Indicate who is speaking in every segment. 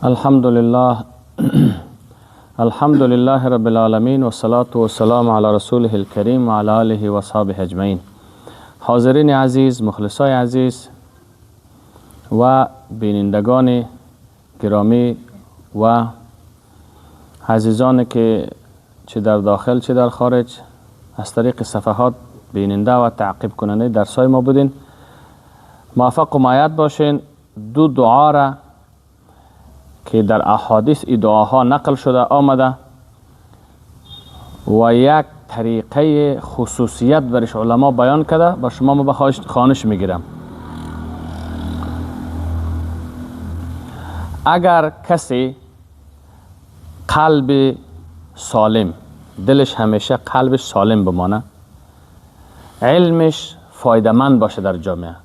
Speaker 1: الحمد لله الحمد لله رب العالمين والصلاة والسلام على رسوله الكريم وعلى آله و اصحابه اجمعین. حاضرین عزیز، مخلصای عزیز و بینندگان گرامی و عزیزان که چه در داخل چه در خارج از طریق صفحات بیننده و تعقیب کننده درسای ما بودین، موفق و مایت باشین. دو دعا را که در احادیث ای دعاها نقل شده آمده و یک طریقه خصوصیت برش علما بیان کرده، با شما ما خوانش میگیرم. اگر کسی قلب سالم، دلش همیشه قلبش سالم بمانه، علمش فایده‌مند باشه، در جامعه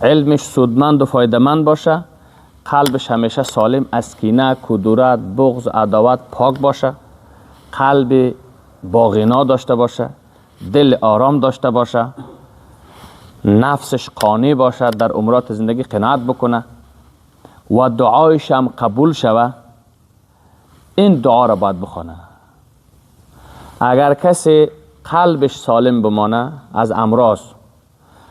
Speaker 1: علمش سودمند و فایده‌مند باشه، قلبش همیشه سالم، از کینه، کدورت، بغض، عداوت پاک باشه، قلب باغینا داشته باشه، دل آرام داشته باشه، نفسش قانع باشه، در امورات زندگی قناعت بکنه و دعایش هم قبول شوه، این دعا را باید بخونه. اگر کسی قلبش سالم بمانه از امراض،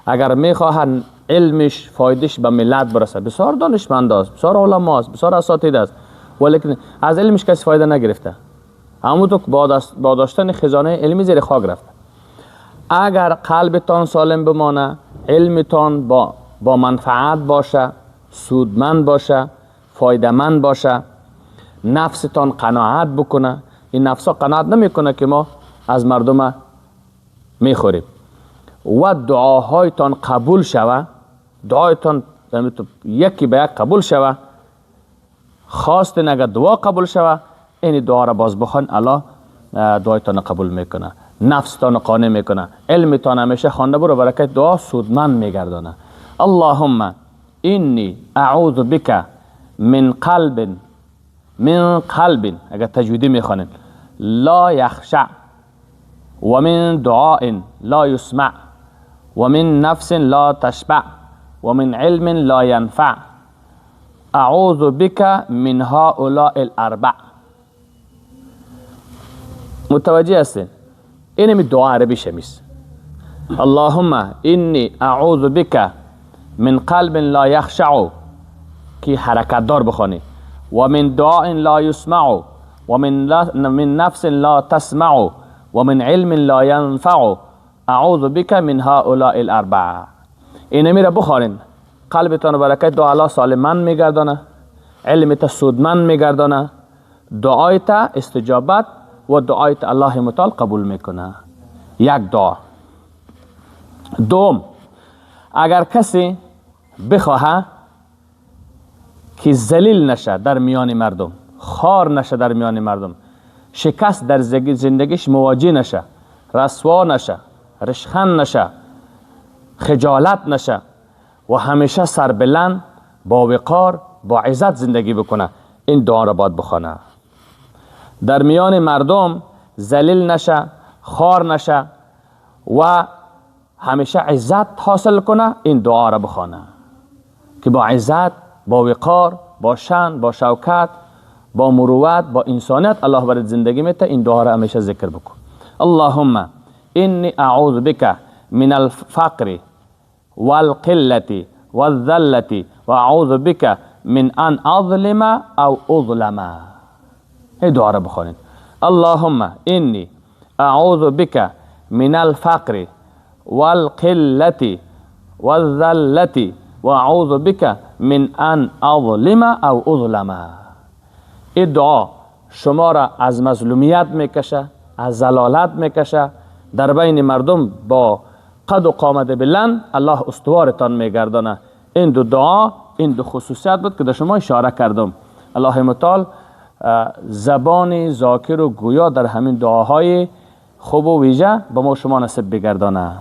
Speaker 1: اگر میخواه علمش فایدش به ملت برسه، بسیار دانشمند است، بسیار علما است، بسیار اساتید است، ولیکن از علمش کسی فایده نگرفته، همونطور که با داشتن خزانه علمی زیر خاک رفته. اگر قلبتان سالم بمانه، علمتان با منفعت باشه، سودمند باشه، فایده‌مند باشه، نفستان قناعت بکنه. این نفسا قناعت نمیکنه که ما از مردم میخوریم، و دعاهایتان قبول شوه، دعایتان یکی به یک قبول شوه، خواستین اگر دعا قبول شوه، این دعا را باز بخوان، الله دعایتان قبول میکنه، نفستان قانع میکنه، علمتان همیشه خوانده برو، برکت دعا سودمند میگردانه. اللهم اینی اعوذ بک من قلب اگر تجویدی میخوانین، لا یخشع، و من دعاء لا يسمع، و من نفس لا تشبع، و من علم لا ينفع، اعوذ بك من هؤلاء الاربع. متوجه هستین؟ این دعا عربی شمیست. اللهم اینی اعوذ بك من قلب لا يخشع، که حرکت دار بخوانی، و من دعاء لا يسمع، و من نفس لا تسمع، و من علم لا ينفع، اعوذ بك من هؤلاء الاربع. این را بخورین، قلبتان برکت دعا الله سالمند میگردانه، علمت سودمند میگردانه، دعایت استجابت و دعایت الله متعال قبول میکنه. یک دعا. دوم، اگر کسی بخواه که ذلیل نشه در میان مردم، خار نشه در میان مردم، شکست در زندگیش مواجه نشه، رسوا نشه، رشخند نشه، خجالت نشه و همیشه سربلند، با وقار، با عزت زندگی بکنه، این دعا را باید بخونه. در میان مردم ذلیل نشه، خار نشه و همیشه عزت حاصل کنه، این دعا را بخونه که با عزت، با وقار، با شان، با شوکت، با مروت، با انسانیت الله برات زندگی میته. این دعا را همیشه ذکر بکن. اللهم اینی اعوذ بک من الفقر والقلة والذلة و اعوذ بک من ان اظلم او اظلم. این دعا را بخونید. اللهم اینی اعوذ بک من الفقر والقلة والذلة و اعوذ بک من ان اظلم او اظلم. این دعا شما را از مظلومیت میکشه، از ضلالت میکشه، در بین مردم با قد و قامت بلند الله استوارتان میگردانه. این دو دعا، این دو خصوصیت بود که در شما اشاره کردم. الله متعال زبان ذاکر و گویا در همین دعاهای خوب و ویژه به ما شما نصیب بگردانه.